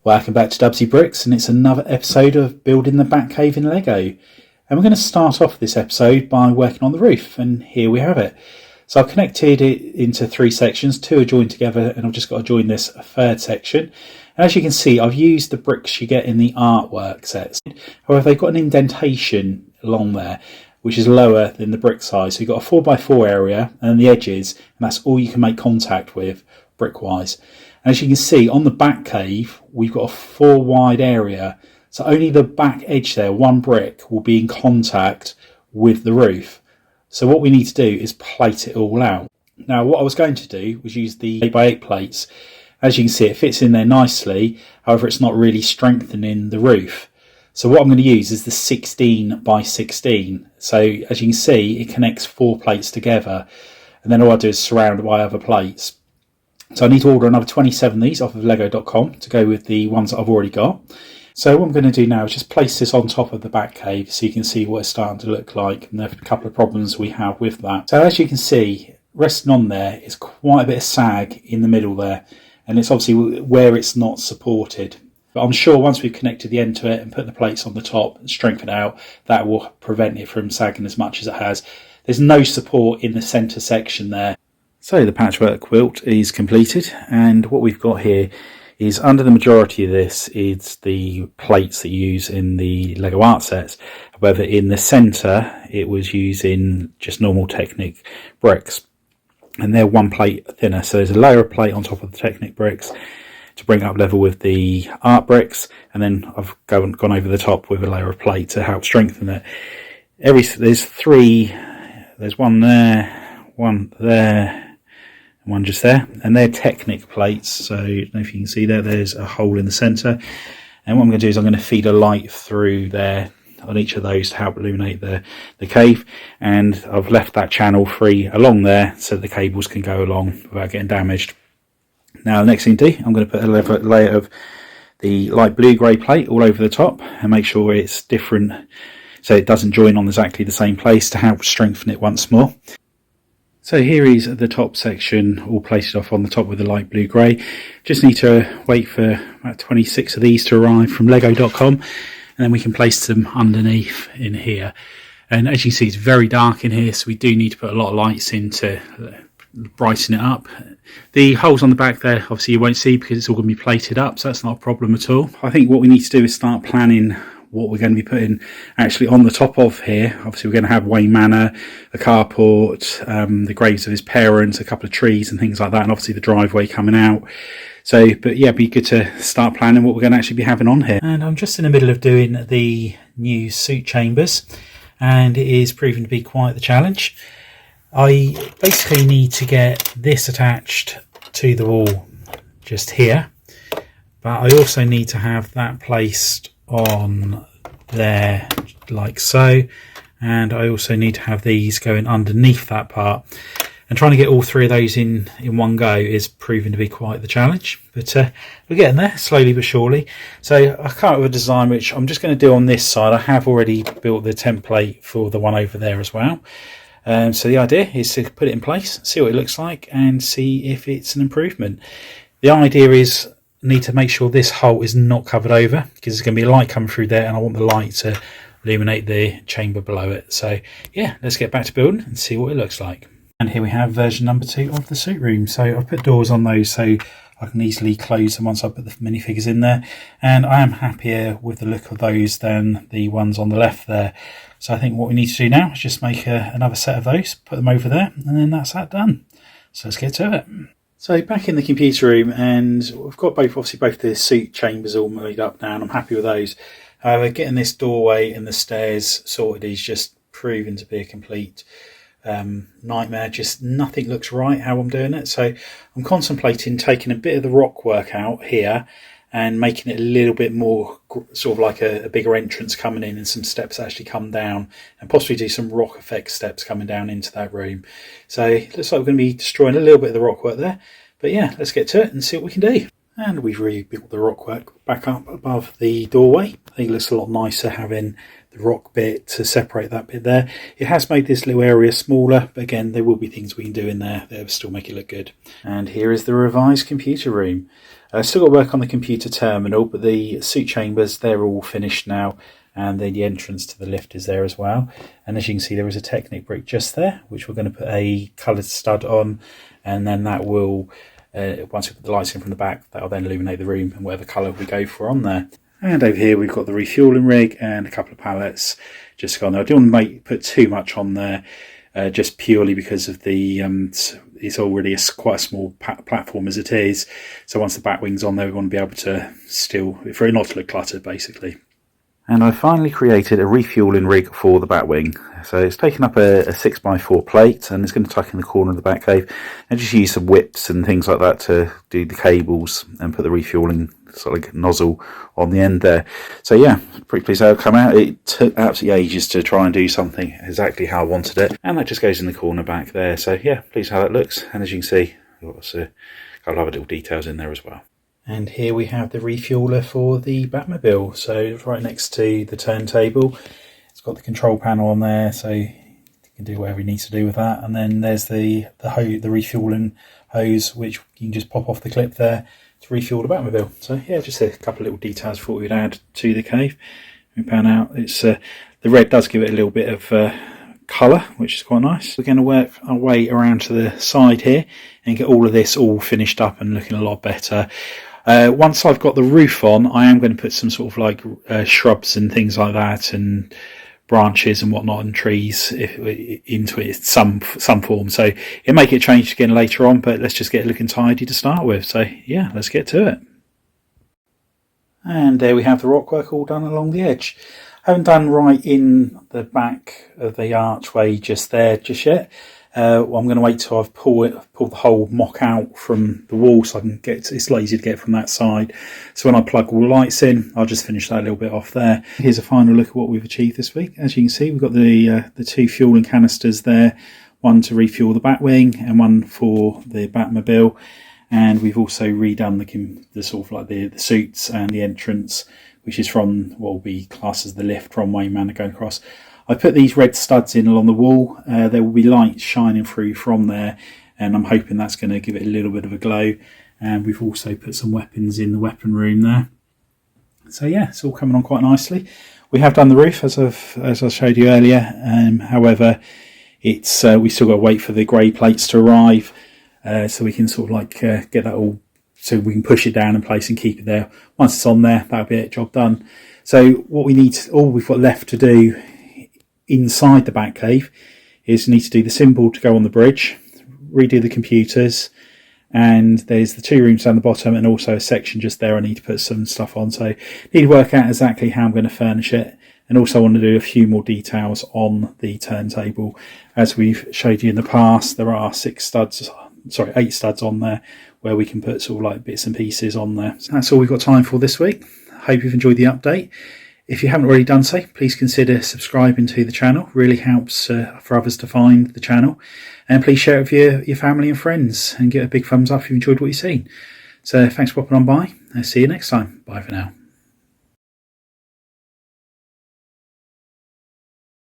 Welcome back to Dubsy Bricks, and it's another episode of building the BatCave in Lego. And we're going to start off this episode by working on the roof, and here we have it. So I've connected it into 3 sections, 2 are joined together, and I've just got to join this third section. And as you can see, I've used the bricks you get in the artwork sets. However, they've got an indentation along there, which is lower than the brick size. So you've got a 4x4 area and the edges, and that's all you can make contact with brick-wise. And as you can see, on the BatCave, we've got a 4 wide area. So only the back edge there, 1 brick, will be in contact with the roof. So what we need to do is plate it all out. Now, what I was going to do was use the 8x8 plates. As you can see, it fits in there nicely. However, it's not really strengthening the roof. So what I'm going to use is the 16x16. So as you can see, it connects 4 plates together. And then all I do is surround it by other plates. So I need to order another 27 of these off of lego.com to go with the ones that I've already got. So what I'm going to do now is just place this on top of the BatCave so you can see what it's starting to look like. And there are a couple of problems we have with that. So as you can see, resting on there is quite a bit of sag in the middle there. And it's obviously where it's not supported. But I'm sure once we've connected the end to it and put the plates on the top and strengthen it out, that will prevent it from sagging as much as it has. There's no support in the centre section there. So the patchwork quilt is completed, and what we've got here is under the majority of this is the plates that you use in the Lego art sets. However, in the centre it was using just normal Technic bricks, and they're 1 plate thinner. So there's a layer of plate on top of the Technic bricks to bring up level with the art bricks, and then I've gone over the top with a layer of plate to help strengthen it. There's 3. There's 1 there, 1 there, 1 just there, and they're Technic plates. So I don't know if you can see there's a hole in the centre, and what I'm going to do is I'm going to feed a light through there on each of those to help illuminate the cave, and I've left that channel free along there so the cables can go along without getting damaged. Now the next thing to do, I'm going to put a layer of the light blue grey plate all over the top and make sure it's different so it doesn't join on exactly the same place to help strengthen it once more. So here is the top section all placed off on the top with the light blue grey. Just need to wait for about 26 of these to arrive from lego.com, and then we can place them underneath in here. And as you can see, it's very dark in here, so we do need to put a lot of lights in to brighten it up. The holes on the back there, obviously you won't see because it's all going to be plated up, so that's not a problem at all. I think what we need to do is start planning what we're going to be putting actually on the top of here. Obviously we're going to have Wayne Manor, a carport, the graves of his parents, a couple of trees and things like that, and obviously the driveway coming out. So, but yeah, it'd be good to start planning what we're going to actually be having on here. And I'm just in the middle of doing the new suit chambers, and it is proving to be quite the challenge. I basically need to get this attached to the wall just here, but I also need to have that placed on there like so, and I also need to have these going underneath that part, and trying to get all 3 of those in one go is proving to be quite the challenge, but we're getting there slowly but surely. So I come up with a design which I'm just going to do on this side. I have already built the template for the one over there as well. So the idea is to put it in place, see what it looks like, and see if it's an improvement. The idea is need to make sure this hole is not covered over, because there's going to be a light coming through there, and I want the light to illuminate the chamber below it. So yeah, let's get back to building and see what it looks like. And here we have version number 2 of the suit room. So I've put doors on those so I can easily close them once I put the minifigures in there, and I am happier with the look of those than the ones on the left there. So I think what we need to do now is just make another set of those, put them over there, and then that's that done. So let's get to it. So back in the computer room, and we've got obviously both the suit chambers all made up now, and I'm happy with those. However, getting this doorway and the stairs sorted is just proving to be a complete nightmare. Just nothing looks right how I'm doing it. So I'm contemplating taking a bit of the rock work out here and making it a little bit more sort of like a bigger entrance coming in, and some steps actually come down, and possibly do some rock effect steps coming down into that room. So it looks like we're going to be destroying a little bit of the rock work there, but yeah, let's get to it and see what we can do. And we've rebuilt the rock work back up above the doorway. I think it looks a lot nicer having rock bit to separate that bit there. It has made this little area smaller, but again, there will be things we can do in there that will still make it look good. And here is the revised computer room. Still got to work on the computer terminal, but the suit chambers, they're all finished now, and then the entrance to the lift is there as well. And as you can see, there is a Technic brick just there, which we're going to put a coloured stud on, and then that will, once we put the lights in from the back, that will then illuminate the room and whatever colour we go for on there. And over here we've got the refuelling rig and a couple of pallets just gone there. I don't want to put too much on there, just purely because of the it's already quite a small platform as it is. So once the bat wing's on there, we want to be able to still, for it not to look cluttered basically. And I finally created a refuelling rig for the Batwing. So it's taken up a 6x4 plate, and it's going to tuck in the corner of the BatCave, and just use some whips and things like that to do the cables and put the refuelling sort of like nozzle on the end there. So yeah, pretty pleased how it come out. It took absolutely ages to try and do something exactly how I wanted it, and that just goes in the corner back there. So yeah, pleased how that looks. And as you can see, we've got a couple of other little details in there as well. And here we have the refueler for the Batmobile. So it's right next to the turntable. It's got the control panel on there, so you can do whatever you need to do with that. And then there's the refueling hose, which you can just pop off the clip there to refuel the Batmobile. So yeah, just a couple of little details for what we'd add to the cave. We pan out. It's the red does give it a little bit of colour, which is quite nice. We're going to work our way around to the side here and get all of this all finished up and looking a lot better. Once I've got the roof on, I am going to put some sort of like shrubs and things like that, and branches and whatnot, and trees into it some form. So it'll make it change again later on, but let's just get it looking tidy to start with. So yeah, let's get to it. And there we have the rockwork all done along the edge. I haven't done right in the back of the archway just yet. I'm going to wait till I've pulled the whole mock out from the wall, so I can get it's a lot easier to get from that side. So when I plug all the lights in, I'll just finish that little bit off there. Here's a final look at what we've achieved this week. As you can see, we've got the two fueling canisters there, one to refuel the Batwing and one for the Batmobile. And we've also redone the sort of like the suits and the entrance, which is from what will be classed as the lift from Wayne Manor going across. I put these red studs in along the wall. There will be light shining through from there, and I'm hoping that's going to give it a little bit of a glow. And we've also put some weapons in the weapon room there. So yeah, it's all coming on quite nicely. We have done the roof as I showed you earlier. However, it's we still got to wait for the grey plates to arrive, so we can sort of like get that all, so we can push it down in place and keep it there. Once it's on there, that'll be it, job done. So what all we've got left to do inside the Batcave is need to do the symbol to go on the bridge, redo the computers, and there's the two rooms down the bottom and also a section just there I need to put some stuff on. So I need to work out exactly how I'm going to furnish it, and also I want to do a few more details on the turntable. As we've showed you in the past, there are 8 studs on there where we can put sort of like bits and pieces on there. So that's all we've got time for this week. Hope you've enjoyed the update. If you haven't already done so, please consider subscribing to the channel. It really helps for others to find the channel. And please share it with your family and friends, and get a big thumbs up if you enjoyed what you've seen. So thanks for popping on by. I'll see you next time. Bye for now.